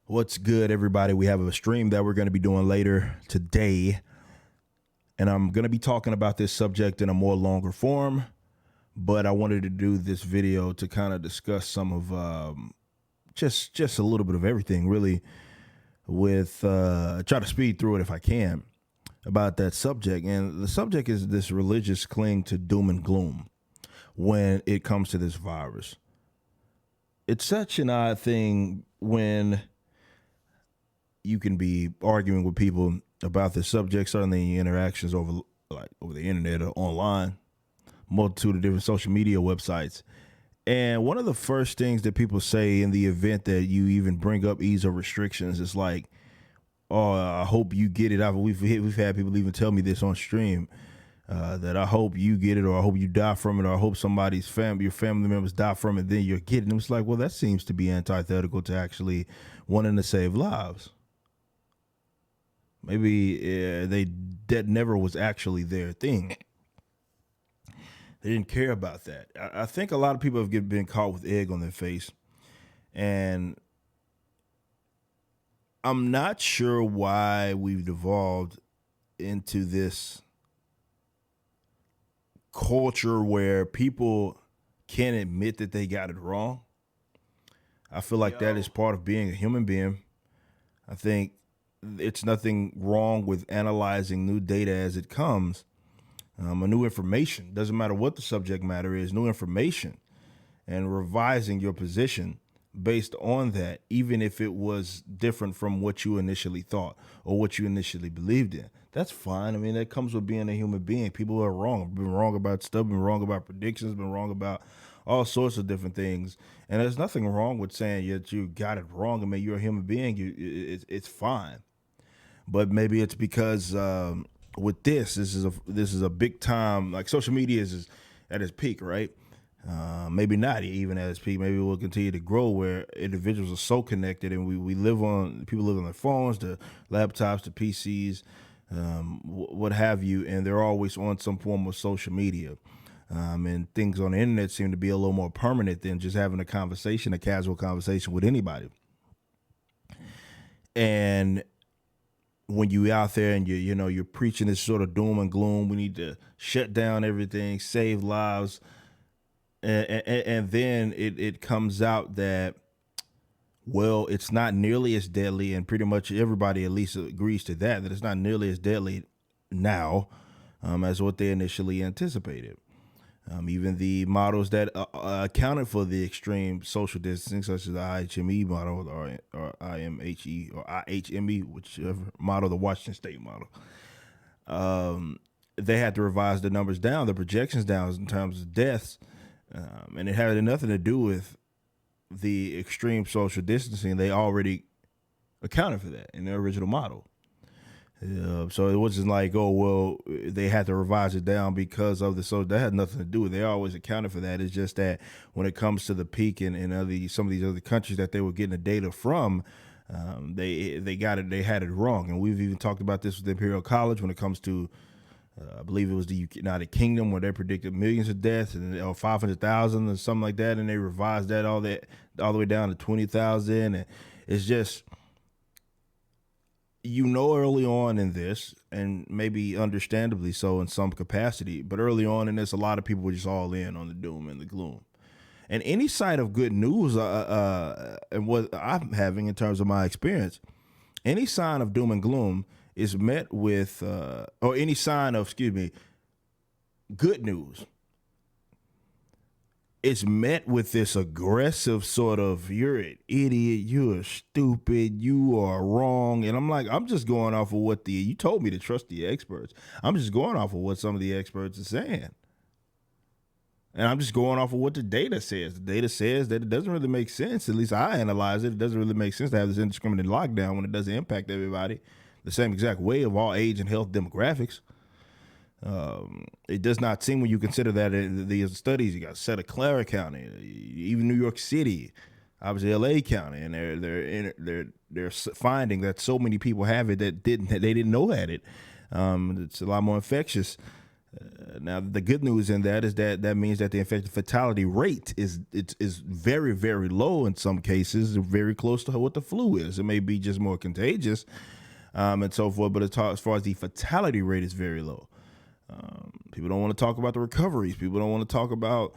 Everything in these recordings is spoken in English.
What's good, everybody? We have a stream that we're going to be doing later today, and I'm going to be talking about this subject in a more longer form. But I wanted to do this video to kind of discuss some of just a little bit of everything, really, with try to speed through it if I can about that subject. And the subject is this religious cling to doom and gloom when it comes to this virus. It's such an odd thing when you can be arguing with people about this subject, certainly interactions over the internet or online, multitude of different social media websites. And one of the first things that people say in the event that you even bring up ease of restrictions is like, "Oh, I hope you get it." We've had people even tell me this on stream that I hope you get it, or I hope you die from it, or I hope your family members die from it. Then you're getting it. It's like, well, that seems to be antithetical to actually wanting to save lives. Maybe that never was actually their thing. They didn't care about that. I think a lot of people have been caught with egg on their face, and I'm not sure why we've devolved into this culture where people can't admit that they got it wrong. I feel like that is part of being a human being. I think it's nothing wrong with analyzing new data as it comes. A new information, doesn't matter what the subject matter is, new information, and revising your position based on that, even if it was different from what you initially thought or what you initially believed in. That's fine. I mean, that comes with being a human being. People are wrong. Been wrong about stuff, been wrong about predictions, been wrong about all sorts of different things. And there's nothing wrong with saying that you got it wrong. I mean, you're a human being. It's fine. But maybe it's because with this is a big time, like social media is at its peak, right? Maybe not even at its peak. Maybe we'll continue to grow where individuals are so connected, and people live on their phones, the laptops, the PCs, what have you, and they're always on some form of social media. And things on the internet seem to be a little more permanent than just having a casual conversation with anybody. And when you out there and you're preaching this sort of doom and gloom, we need to shut down everything, save lives, and then it comes out that, well, it's not nearly as deadly, and pretty much everybody at least agrees to that it's not nearly as deadly now as what they initially anticipated. Even the models that accounted for the extreme social distancing, such as the IHME model or IMHE or IHME, whichever model, the Washington State model, they had to revise the numbers down, the projections down in terms of deaths, and it had nothing to do with the extreme social distancing. They already accounted for that in their original model. So it wasn't like, oh, well, they had to revise it down because of the, so that had nothing to do with it. They always accounted for that. It's just that when it comes to the peak in some of these other countries that they were getting the data from, they had it wrong. And we've even talked about this with Imperial College when it comes to, I believe it was the United Kingdom, where they predicted millions of deaths or 500,000 or something like that, and they revised that all the way down to 20,000. And it's just, early on in this, and maybe understandably so in some capacity, but early on in this, a lot of people were just all in on the doom and the gloom. And any sign of good news, and what I'm having in terms of my experience, any sign of doom and gloom is met with, or any sign of, good news, it's met with this aggressive sort of, you're an idiot, you're stupid, you are wrong. And I'm like, I'm just going off of what you told me to trust the experts. I'm just going off of what some of the experts are saying. And I'm just going off of what the data says. The data says that it doesn't really make sense. At least I analyze it. It doesn't really make sense to have this indiscriminate lockdown when it doesn't impact everybody the same exact way of all age and health demographics. It does not seem, when you consider that the studies, you got Santa Clara County, even New York City, obviously LA County, and they're finding that so many people have it that they didn't know had it. It's a lot more infectious Now, the good news in that is that means that the infection fatality rate is very, very low in some cases, very close to what the flu is. It may be just more contagious and so forth, but as far as the fatality rate is very low. People don't want to talk about the recoveries. People don't want to talk about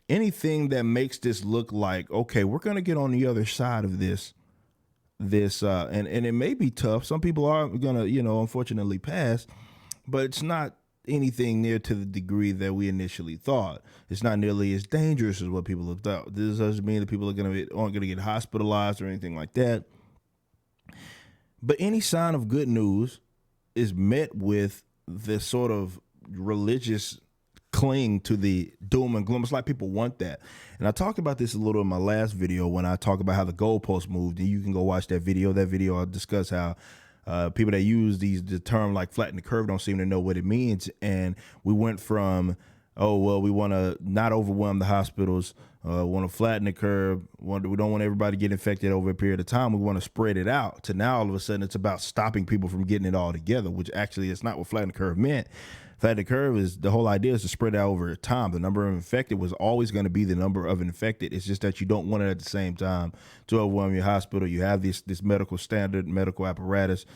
anything that makes this look like, okay, we're going to get on the other side of this, and it may be tough. Some people are going to, unfortunately pass, but it's not anything near to the degree that we initially thought. It's not nearly as dangerous as what people have thought. This doesn't mean that people aren't going to get hospitalized or anything like that. But any sign of good news is met with this sort of religious cling to the doom and gloom. It's like people want that. And I talked about this a little in my last video when I talked about how the goalpost moved. And you can go watch that video. That video, I'll discuss how people that use the term like flatten the curve don't seem to know what it means. And we went from, we want to not overwhelm the hospitals, want to flatten the curve, we don't want everybody to get infected over a period of time, we want to spread it out, to now all of a sudden it's about stopping people from getting it all together, which actually is not what flatten the curve meant. Flatten the curve is, the whole idea is to spread it out over time. The number of infected was always going to be the number of infected. It's just that you don't want it at the same time to overwhelm your hospital. You have this medical standard, medical apparatus,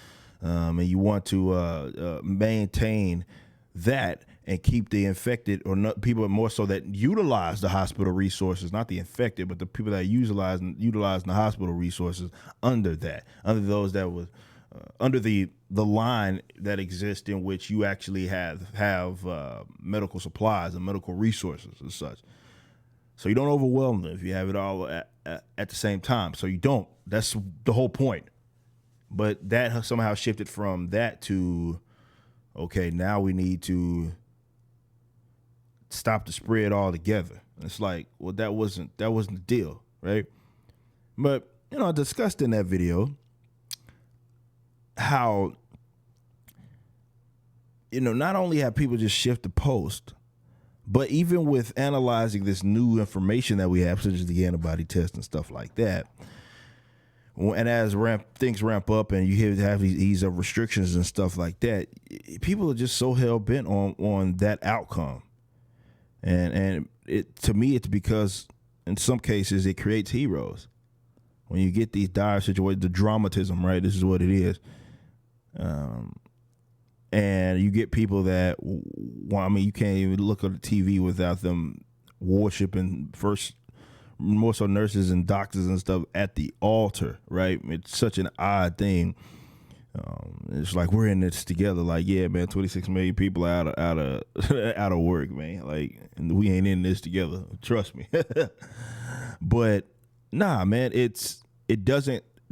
and you want to maintain that and keep the infected or not, people more so that utilize the hospital resources, not the infected, but the people that utilizing the hospital resources under those that was under the line that exists in which you actually have medical supplies and medical resources and such. So you don't overwhelm them if you have it all at the same time. So you don't. That's the whole point. But that somehow shifted from that to, okay, now we need to stop the spread altogether. It's like, well, that wasn't the deal, right? But I discussed in that video how not only have people just shift the post, but even with analyzing this new information that we have, such as the antibody test and stuff like that, and as things ramp up and you have these restrictions and stuff like that, people are just so hell bent on that outcome, and to me it's because in some cases it creates heroes. When you get these dire situations, the dramatism, right? This is what it is. And you get people that, you can't even look at the TV without them worshiping first, more so nurses and doctors and stuff at the altar, right? It's such an odd thing. It's like we're in this together. Like, yeah, man, 26 million people out of work, man. Like, and we ain't in this together. Trust me. But nah, man,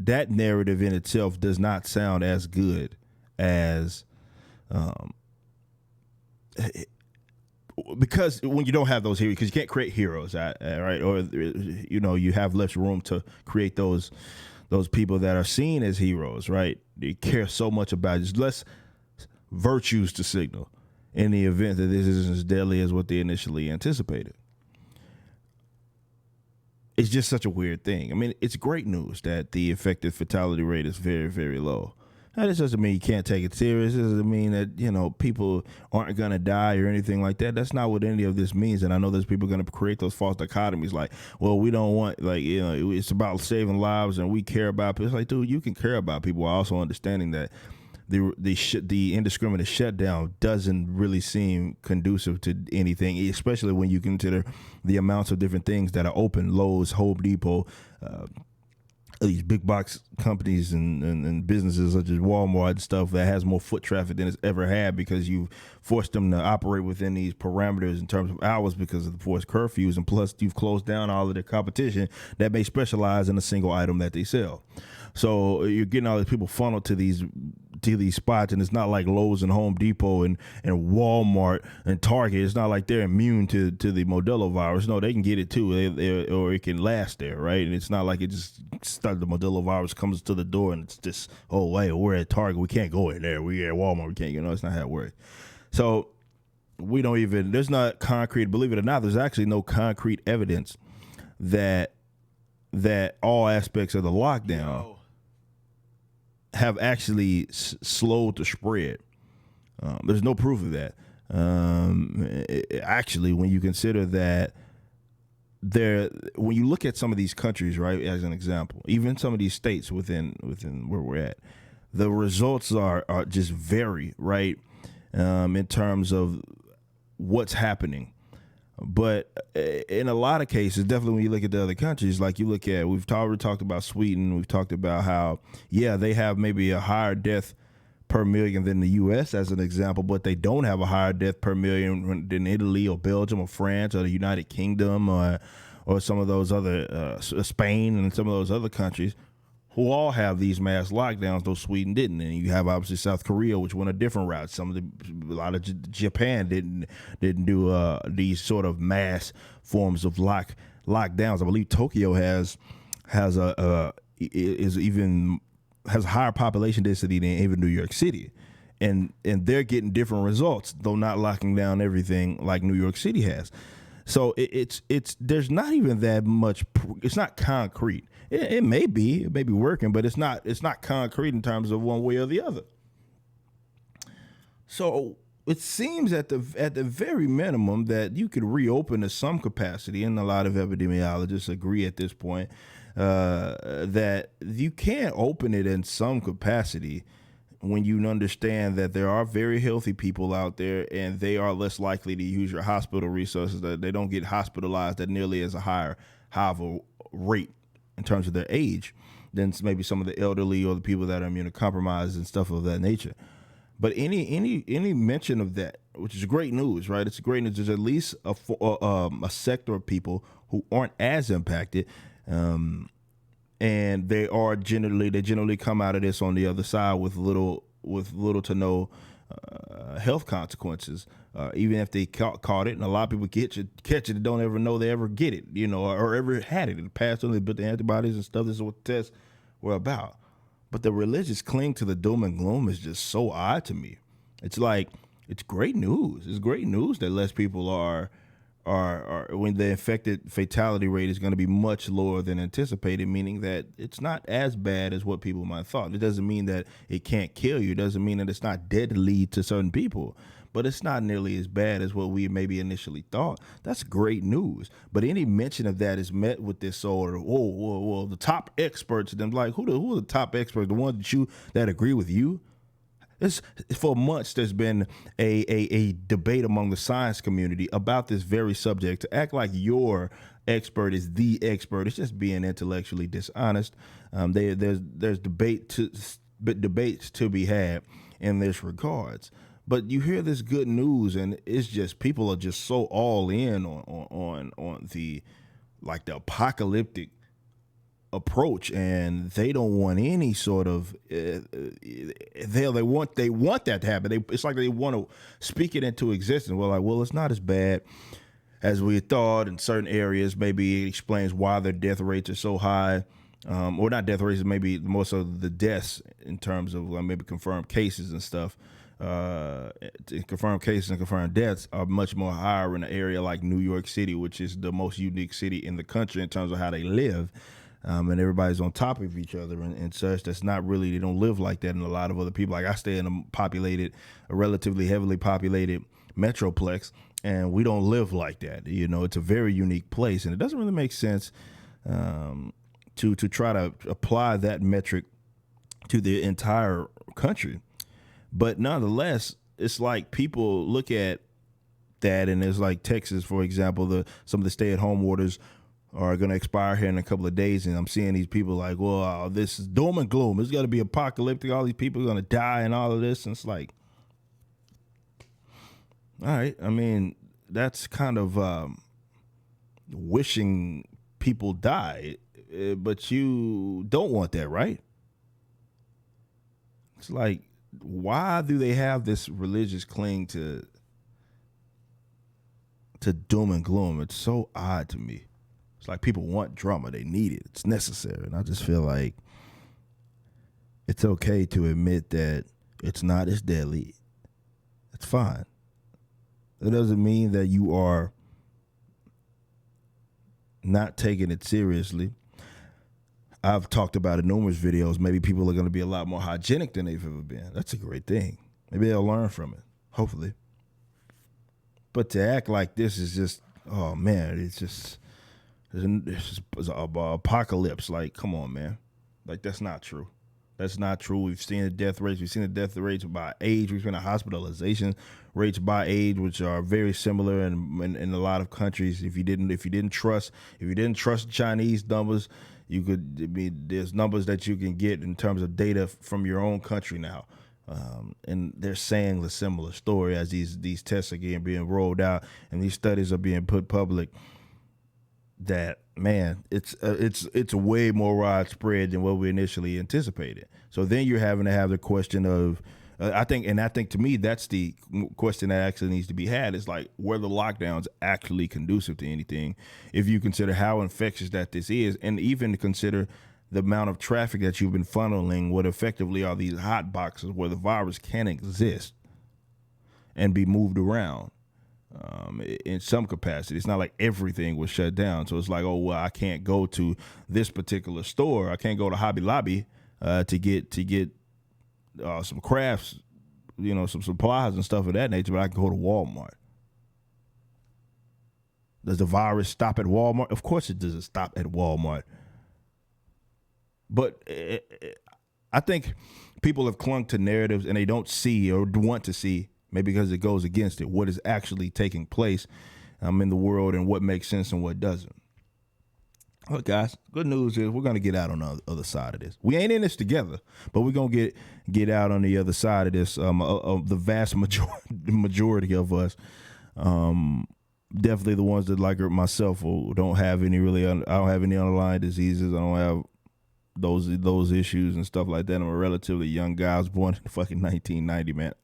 that narrative in itself does not sound as good as, because when you don't have those heroes, because you can't create heroes, right? Or you have less room to create those people that are seen as heroes, right? They care so much about just less virtues to signal in the event that this isn't as deadly as what they initially anticipated. It's just such a weird thing. I mean, it's great news that the infected fatality rate is very, very low. Now, this doesn't mean you can't take it serious. This doesn't mean that, people aren't going to die or anything like that. That's not what any of this means. And I know there's people going to create those false dichotomies like, well, we don't want, it's about saving lives and we care about people. It's like, dude, you can care about people while also understanding that the indiscriminate shutdown doesn't really seem conducive to anything, especially when you consider the amounts of different things that are open. Lowe's, Home Depot, these big box companies and businesses such as Walmart and stuff that has more foot traffic than it's ever had because you've forced them to operate within these parameters in terms of hours because of the forced curfews, and plus you've closed down all of their competition that may specialize in a single item that they sell. So you're getting all these people funneled to these spots, and it's not like Lowe's and Home Depot and Walmart and Target. It's not like they're immune to the Modelo virus. No, they can get it too, or it can last there, right? And it's not like it just started, the Modelo virus comes to the door and it's just, oh wait, we're at Target, we can't go in there. We're at Walmart, we can't. It's not how it works. So there's not concrete. Believe it or not, there's actually no concrete evidence that all aspects of the lockdown have actually slowed the spread. There's no proof of that. Actually, when you consider that when you look at some of these countries, right, as an example, even some of these states within where we're at, the results are just vary, right, in terms of what's happening. But in a lot of cases, definitely when you look at the other countries, like you look at, we've already talked about Sweden. We've talked about how, yeah, they have maybe a higher death per million than the U.S. as an example, but they don't have a higher death per million than Italy or Belgium or France or the United Kingdom or some of those other Spain and some of those other countries who all have these mass lockdowns, though Sweden didn't. And you have obviously South Korea, which went a different route. A lot of Japan didn't do these sort of mass forms of lockdowns. I believe Tokyo has a higher population density than even New York City, and they're getting different results, though not locking down everything like New York City has. So it's there's not even that much. It's not concrete. It may be working, but it's not concrete in terms of one way or the other. So it seems at the very minimum that you could reopen to some capacity, and a lot of epidemiologists agree at this point that you can open it in some capacity when you understand that there are very healthy people out there and they are less likely to use your hospital resources, that they don't get hospitalized at nearly as a higher rate in terms of their age than maybe some of the elderly or the people that are immunocompromised and stuff of that nature. But any mention of that, which is great news, right? It's great news. There's at least a sector of people who aren't as impacted, and they generally come out of this on the other side with little to no health consequences, even if they caught it. And a lot of people catch it and don't ever know they ever get it, or ever had it in the past. They built the antibodies and stuff. This is what the tests were about. But the religious cling to the doom and gloom is just so odd to me. It's like, it's great news. It's great news that less people are when the infected fatality rate is going to be much lower than anticipated, meaning that it's not as bad as what people might have thought. It doesn't mean that it can't kill you. It doesn't mean that it's not deadly to certain people, but it's not nearly as bad as what we maybe initially thought. That's great news. But any mention of that is met with this sort of, whoa, the top experts, and them like, who are the top experts? The ones that agree with you? For months, there's been a debate among the science community about this very subject. To act like your expert is the expert, it's just being intellectually dishonest. There's debates to be had in this regards. But you hear this good news, and it's just people are just so all in on the apocalyptic approach, and they don't want any sort of they want that to happen. It's like they want to speak it into existence. Well, it's not as bad as we thought in certain areas. Maybe it explains why their death rates are so high, or not death rates, maybe more so the deaths in terms of maybe confirmed cases and stuff. Confirmed cases and confirmed deaths are much more higher in an area like New York City, which is the most unique city in the country in terms of how they live. And everybody's on top of each other and such. That's not really, they don't live like that in a lot of other people. Like I stay in a relatively heavily populated metroplex, and we don't live like that. It's a very unique place, and it doesn't really make sense to try to apply that metric to the entire country. But nonetheless, it's like people look at that, and it's like Texas, for example, some of the stay-at-home orders are going to expire here in a couple of days, and I'm seeing these people like, well, this is doom and gloom. It's got to be apocalyptic. All these people are going to die and all of this. And it's like, all right. I mean, that's kind of wishing people die, but you don't want that, right? It's like, why do they have this religious cling to doom and gloom? It's so odd to me. It's like people want drama. They need it. It's necessary. And I just feel like it's okay to admit that it's not as deadly. It's fine. It doesn't mean that you are not taking it seriously. I've talked about in numerous videos, maybe people are going to be a lot more hygienic than they've ever been. That's a great thing. Maybe they'll learn from it, hopefully. But to act like this is just, oh man, it's a apocalypse. Like, come on, man. Like, that's not true. That's not true. We've seen the death rates. We've seen the death rates by age. We've seen the hospitalization rates by age, which are very similar in a lot of countries. If you didn't trust the Chinese numbers, you could. I mean, there's numbers that you can get in terms of data from your own country now. And they're saying the similar story as these tests are being rolled out and these studies are being put public. That man, it's way more widespread than what we initially anticipated. So then you're having to have the question of, I think to me that's the question that actually needs to be had is like, were the lockdowns actually conducive to anything? If you consider how infectious that this is, and even consider the amount of traffic that you've been funneling, what effectively are these hot boxes where the virus can exist and be moved around. In some capacity, it's not like everything was shut down. So it's like, oh well, I can't go to this particular store. I can't go to Hobby Lobby to get some crafts, some supplies and stuff of that nature. But I can go to Walmart. Does the virus stop at Walmart? Of course, it doesn't stop at Walmart. But I think people have clung to narratives and they don't see or want to see, maybe because it goes against it, what is actually taking place in the world and what makes sense and what doesn't. Look, guys, good news is we're going to get out on the other side of this. We ain't in this together, but we're going to get out on the other side of this. The vast majority of us, definitely the ones that like myself who don't have any I don't have any underlying diseases. I don't have those issues and stuff like that. I'm a relatively young guy. I was born in fucking 1990, man.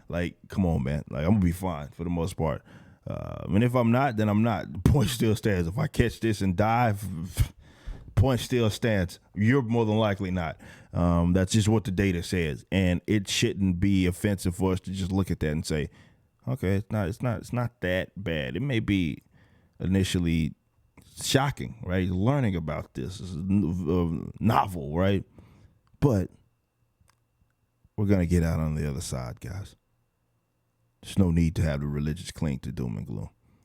Like, come on, man. Like, I'm going to be fine for the most part. And if I'm not, then I'm not. The point still stands. If I catch this and die, point still stands. You're more than likely not. That's just what the data says. And it shouldn't be offensive for us to just look at that and say, okay, it's not that bad. It may be initially shocking, right? Learning about this is novel, right? But we're going to get out on the other side, guys. There's no need to have the religious cling to doom and gloom.